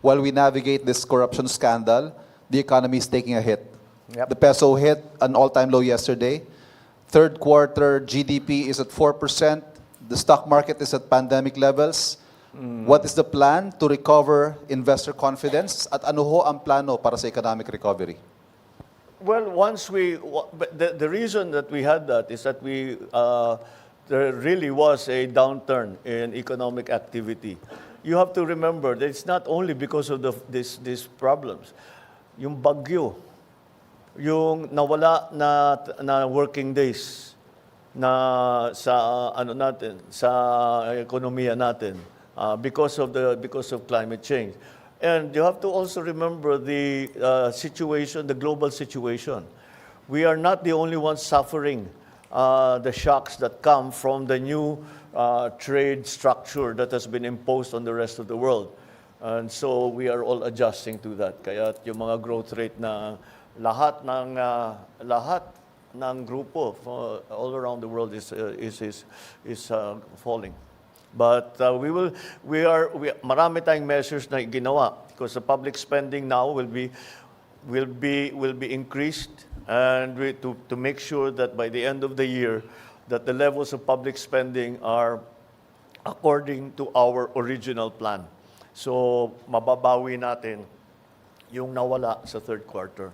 while we navigate this corruption scandal, the economy is taking a hit. Yep. The peso hit an all-time low yesterday. Third quarter GDP is at 4%. The stock market is at pandemic levels. What is the plan to recover investor confidence? At ano ho ang plano para sa economic recovery? Well, but the reason that we had that is that there really was a downturn in economic activity. You have to remember that it's not only because of these problems. Yung bagyo, yung nawala na working days na sa ekonomiya natin because of climate change. And you have to also remember the global situation. We are not the only ones suffering the shocks that come from the new trade structure that has been imposed on the rest of the world. And so we are all adjusting to that. Kaya yung mga growth rate na lahat ng grupo all around the world is falling. But marami tayong measures na ginawa because the public spending now will be increased, and to make sure that by the end of the year that the levels of public spending are according to our original plan. So mababawi natin yung nawala sa third quarter.